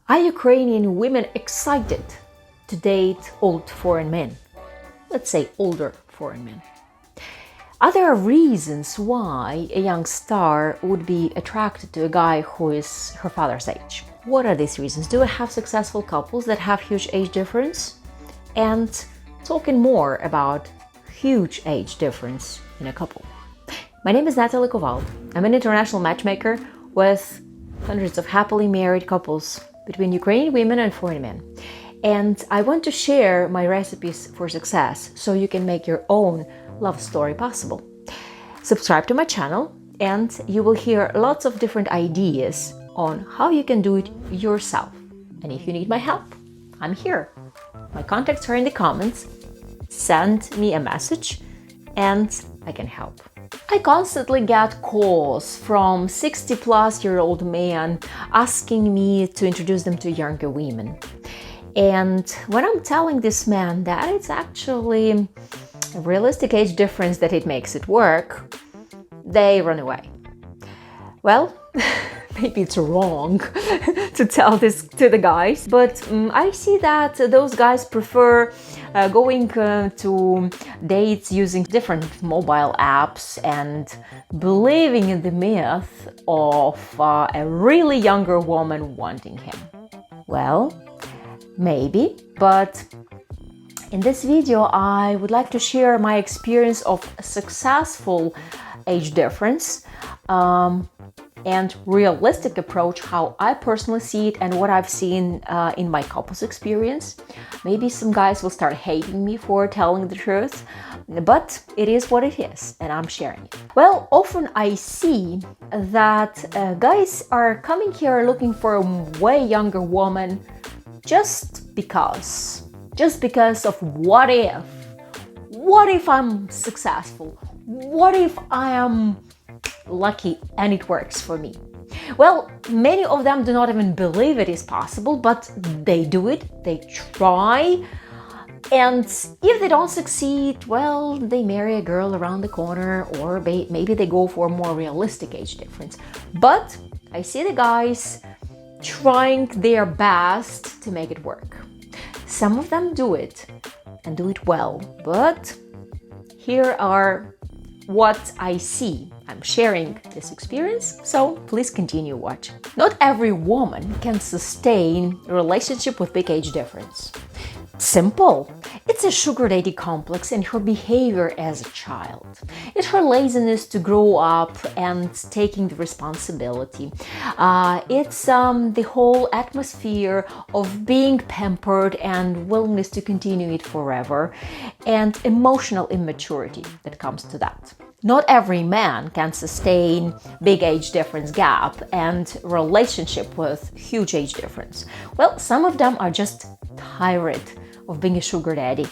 Are Ukrainian women excited to date old foreign men? Let's say older foreign men. Are there reasons why a young star would be attracted to a guy who is her father's age? What are these reasons? Do we have successful couples that have huge age difference? And talking more about huge age difference in a couple. My name is Natalie Koval. I'm an international matchmaker with hundreds of happily married couples between Ukrainian women and foreign men. And I want to share my recipes for success so you can make your own love story possible. Subscribe to my channel and you will hear lots of different ideas on how you can do it yourself. And if you need my help, I'm here. My contacts are in the comments. Send me a message and I can help. I constantly get calls from 60-plus-year-old men asking me to introduce them to younger women. And when I'm telling this man that it's actually a realistic age difference that it makes it work, they run away. Well, maybe it's wrong to tell this to the guys, but I see that those guys prefer going to dates using different mobile apps and believing in the myth of a really younger woman wanting him. Well, maybe, but in this video I would like to share my experience of a successful age difference and realistic approach, how I personally see it and what I've seen in my couple's experience. Maybe some guys will start hating me for telling the truth, but it is what it is and I'm sharing it. Well, often I see that guys are coming here looking for a way younger woman just because of what if I'm successful, what if I am lucky and it works for me. Well, many of them do not even believe it is possible, but they do it, they try, and if they don't succeed, well, they marry a girl around the corner, or maybe they go for a more realistic age difference. But I see the guys trying their best to make it work. Some of them do it and do it well, but here are what I see. I'm sharing this experience, so please continue watching. Not every woman can sustain a relationship with big age difference. Simple. It's a sugar daddy complex in her behavior as a child. It's her laziness to grow up and taking the responsibility. It's the whole atmosphere of being pampered and willingness to continue it forever, and emotional immaturity that comes to that. Not every man can sustain big age difference gap and relationship with huge age difference. Well, some of them are just tired of being a sugar daddy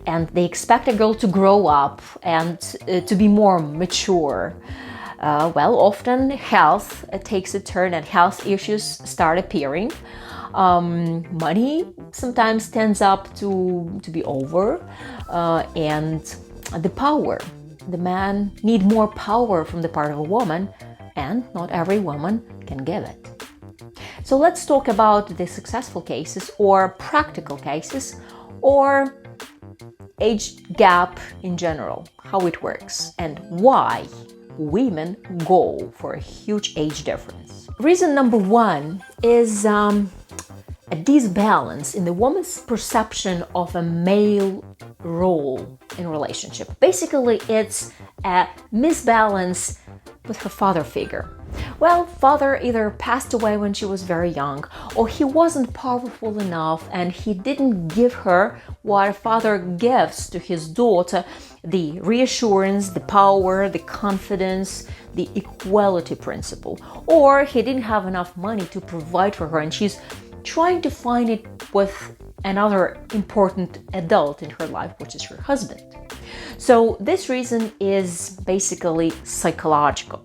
and they expect a girl to grow up and to be more mature. Well, often health takes a turn and health issues start appearing. Money sometimes tends up to be over, and the power. The man need more power from the part of a woman, and not every woman can give it. So let's talk about the successful cases or practical cases or age gap in general, how it works and why women go for a huge age difference. Reason number one is a disbalance in the woman's perception of a male role in relationship. Basically, it's a misbalance with her father figure. Well, father either passed away when she was very young, or he wasn't powerful enough and he didn't give her what a father gives to his daughter, the reassurance, the power, the confidence, the equality principle. Or he didn't have enough money to provide for her and she's trying to find it with another important adult in her life, which is her husband. So this reason is basically psychological.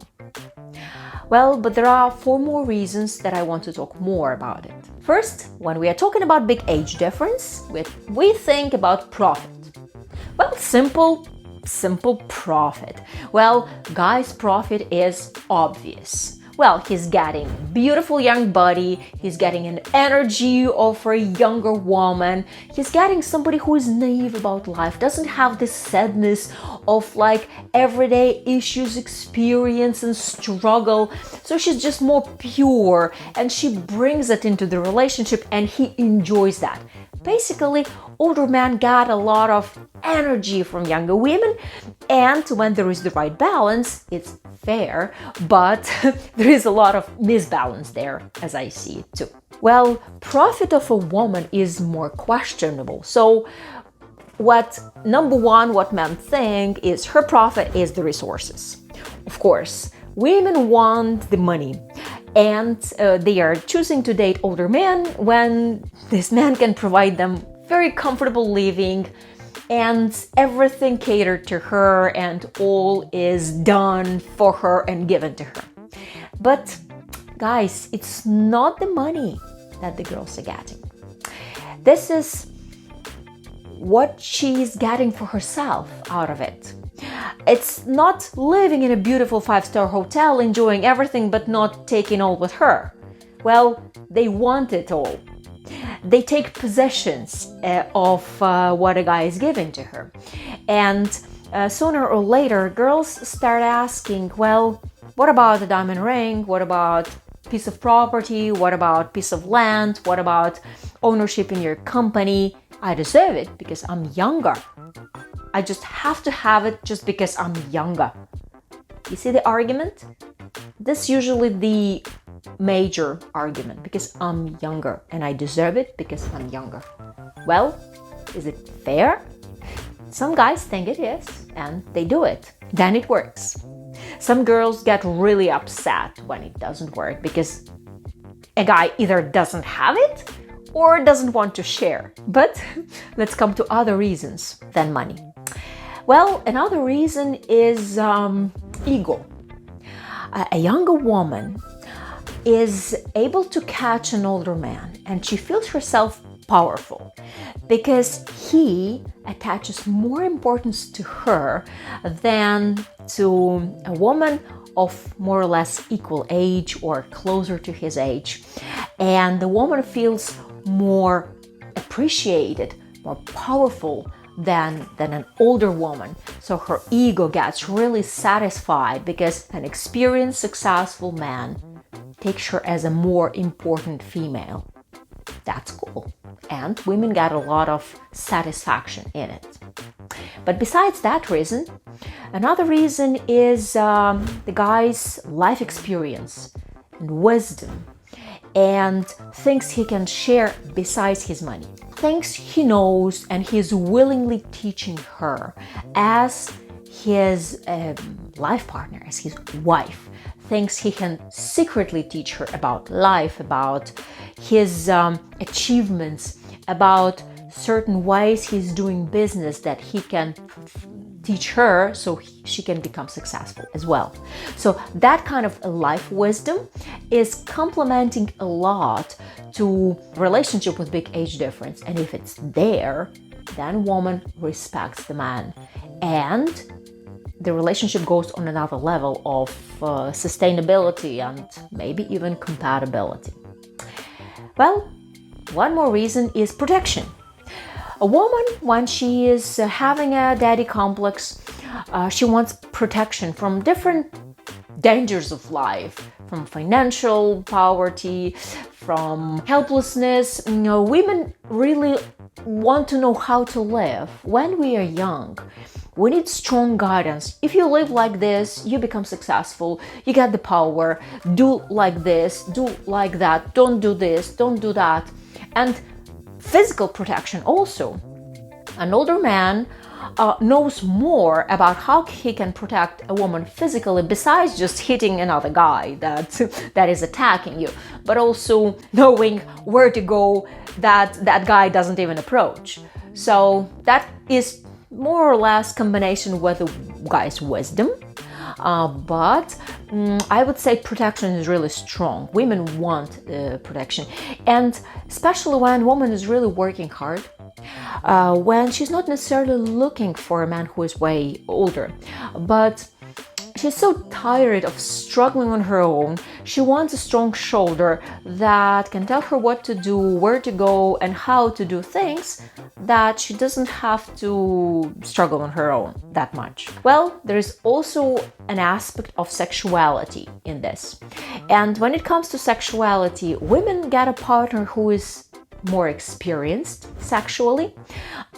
Well, but there are 4 more reasons that I want to talk more about it. First, when we are talking about big age difference, we think about profit. Well, simple profit. Well, guys' profit is obvious. Well, he's getting a beautiful young body, he's getting an energy of a younger woman, he's getting somebody who is naive about life, doesn't have this sadness of like everyday issues, experience and struggle. So she's just more pure and she brings it into the relationship and he enjoys that. Basically, older men got a lot of energy from younger women, and when there is the right balance, it's fair, but there is a lot of misbalance there, as I see it too. Well, profit of a woman is more questionable. So number one, what men think is her profit is the resources. Of course, women want the money, and they are choosing to date older men when this man can provide them very comfortable living and everything catered to her and all is done for her and given to her. But guys, it's not the money that the girls are getting. This is what she's getting for herself out of it. It's not living in a beautiful 5-star hotel, enjoying everything but not taking all with her. Well, they want it all. They take possessions of what a guy is giving to her. And sooner or later, girls start asking, well, what about a diamond ring? What about piece of property? What about piece of land? What about ownership in your company? I deserve it because I'm younger. I just have to have it just because I'm younger. You see the argument? This is usually the major argument, because I'm younger and I deserve it because I'm younger. Well, is it fair? Some guys think it is and they do it. Then it works. Some girls get really upset when it doesn't work because a guy either doesn't have it or doesn't want to share. But let's come to other reasons than money. Well, another reason is ego. A younger woman is able to catch an older man and she feels herself powerful because he attaches more importance to her than to a woman of more or less equal age or closer to his age. And the woman feels more appreciated, more powerful than an older woman. So her ego gets really satisfied because an experienced, successful man takes her as a more important female. That's cool. And women get a lot of satisfaction in it. But besides that reason, another reason is the guy's life experience and wisdom and things he can share besides his money. Things he knows and he's willingly teaching her as his life partner, as his wife. Things he can secretly teach her about life, about his achievements, about certain ways he's doing business that he can teach her so she can become successful as well. So that kind of life wisdom is complementing a lot to relationship with big age difference. And if it's there, then woman respects the man. And the relationship goes on another level of sustainability and maybe even compatibility. Well, one more reason is protection. A woman, when she is having a daddy complex, she wants protection from different dangers of life, from financial poverty, from helplessness. You know, women really want to know how to live when we are young. We need strong guidance. If you live like this, you become successful, you get the power, do like this, do like that, don't do this, don't do that. And physical protection also. An older man knows more about how he can protect a woman physically besides just hitting another guy that is attacking you, but also knowing where to go that guy doesn't even approach. So that is more or less combination with the guy's wisdom, but I would say protection is really strong. Women want protection, and especially when a woman is really working hard, when she's not necessarily looking for a man who is way older, but She's so tired of struggling on her own. She wants a strong shoulder that can tell her what to do, where to go, and how to do things, that she doesn't have to struggle on her own that much. Well, there is also an aspect of sexuality in this. And when it comes to sexuality, women get a partner who is more experienced sexually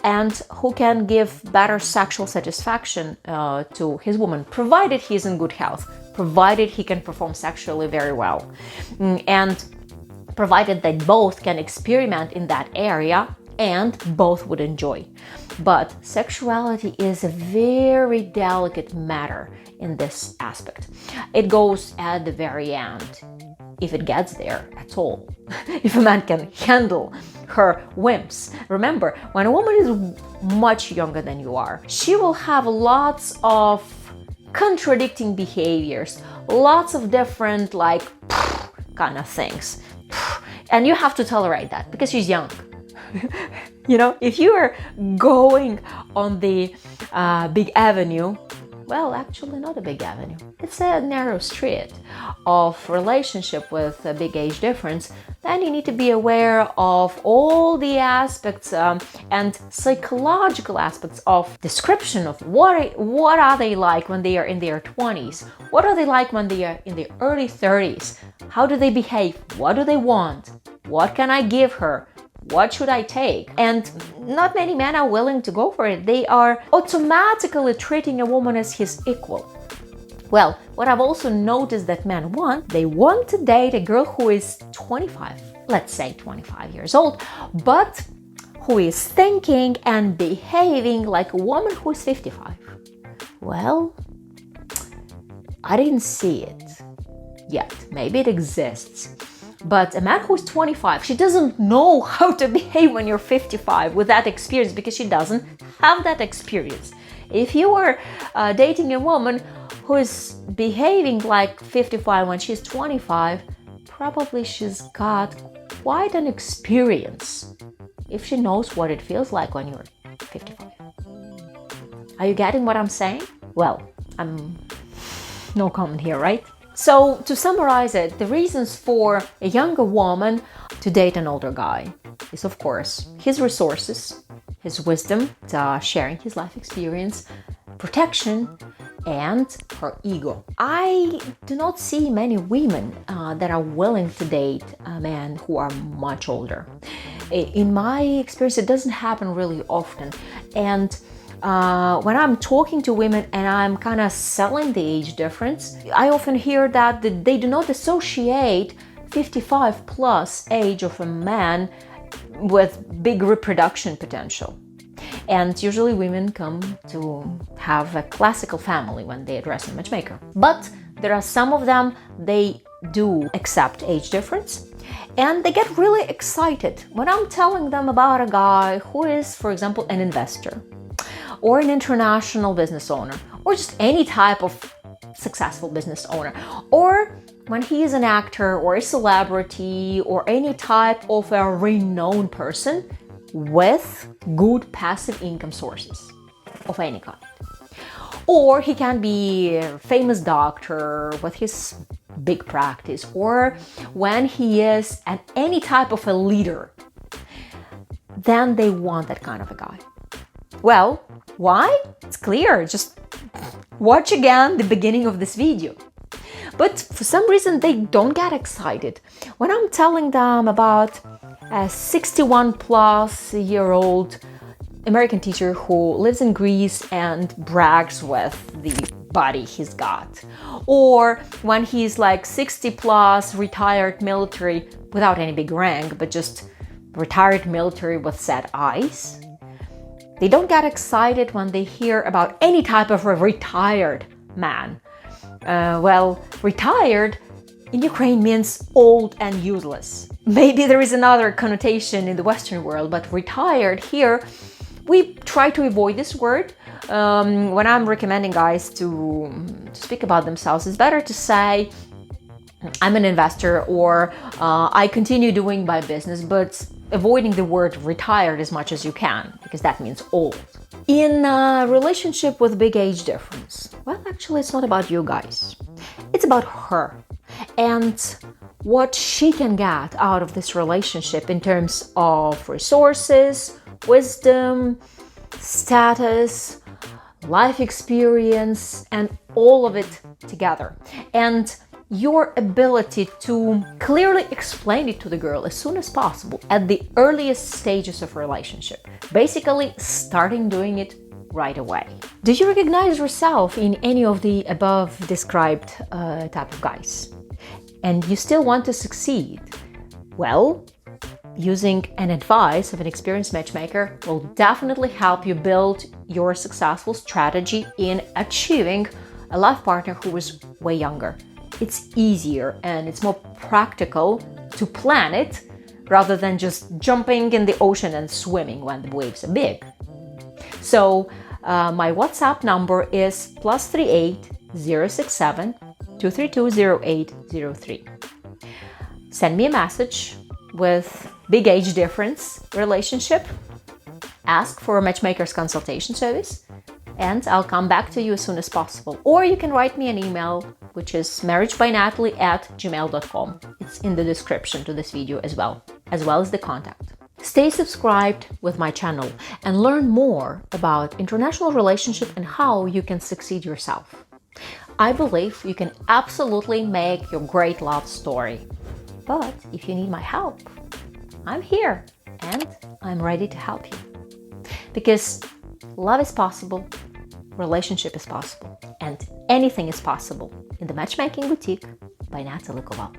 and who can give better sexual satisfaction to his woman, provided he's in good health, provided he can perform sexually very well, and provided that both can experiment in that area and both would enjoy. But sexuality is a very delicate matter in this aspect. It goes at the very end, if it gets there at all. If a man can handle her whims. Remember, when a woman is much younger than you are, she will have lots of contradicting behaviors, lots of different kind of things. And you have to tolerate that because she's young. If you are going on the big avenue, well, actually not a big avenue. It's a narrow street of relationship with a big age difference. Then you need to be aware of all the aspects and psychological aspects of description of what are they like when they are in their 20s? What are they like when they are in their early 30s? How do they behave? What do they want? What can I give her? What should I take? And not many men are willing to go for it. They are automatically treating a woman as his equal. Well, what I've also noticed that men want, they want to date a girl who is 25, let's say 25 years old, but who is thinking and behaving like a woman who is 55. Well, I didn't see it yet. Maybe it exists. But a man who's 25, she doesn't know how to behave when you're 55 with that experience because she doesn't have that experience. If you are dating a woman who is behaving like 55 when she's 25, probably she's got quite an experience if she knows what it feels like when you're 55. Are you getting what I'm saying? Well, no comment here, right? So to summarize it, the reasons for a younger woman to date an older guy is, of course, his resources, his wisdom, sharing his life experience, protection, and her ego. I do not see many women that are willing to date men who are much older. In my experience, it doesn't happen really often. And when I'm talking to women and I'm kind of selling the age difference, I often hear that they do not associate 55 plus age of a man with big reproduction potential. And usually women come to have a classical family when they address a matchmaker. But there are some of them, they do accept age difference. And they get really excited when I'm telling them about a guy who is, for example, an investor, or an international business owner, or just any type of successful business owner, or when he is an actor or a celebrity or any type of a renowned person with good passive income sources of any kind. Or he can be a famous doctor with his big practice, or when he is any type of a leader, then they want that kind of a guy. Well, why? It's clear. Just watch again the beginning of this video. But for some reason, they don't get excited when I'm telling them about a 61 plus year old American teacher who lives in Greece and brags with the body he's got. Or when he's like 60 plus retired military without any big rank, but just retired military with sad eyes. They don't get excited when they hear about any type of a retired man. Well, retired in Ukraine means old and useless. Maybe there is another connotation in the Western world, but retired here, we try to avoid this word. When I'm recommending guys to speak about themselves, it's better to say, I'm an investor, or I continue doing my business, but avoiding the word retired as much as you can, because that means old. In a relationship with big age difference, well, actually, it's not about you guys. It's about her and what she can get out of this relationship in terms of resources, wisdom, status, life experience, and all of it together. And your ability to clearly explain it to the girl as soon as possible at the earliest stages of relationship. Basically, starting doing it right away. Do you recognize yourself in any of the above described type of guys? And you still want to succeed? Well, using an advice of an experienced matchmaker will definitely help you build your successful strategy in achieving a life partner who is way younger. It's easier and it's more practical to plan it rather than just jumping in the ocean and swimming when the waves are big. So my WhatsApp number is +38 067 232 0803. Send me a message with big age difference relationship, ask for a matchmaker's consultation service, and I'll come back to you as soon as possible. Or you can write me an email, which is marriagebynatalie@gmail.com. It's in the description to this video as well as the contact. Stay subscribed with my channel and learn more about international relationship and how you can succeed yourself. I believe you can absolutely make your great love story. But if you need my help, I'm here and I'm ready to help you. Because love is possible, relationship is possible, and anything is possible in the Matchmaking Boutique by NatashaClub.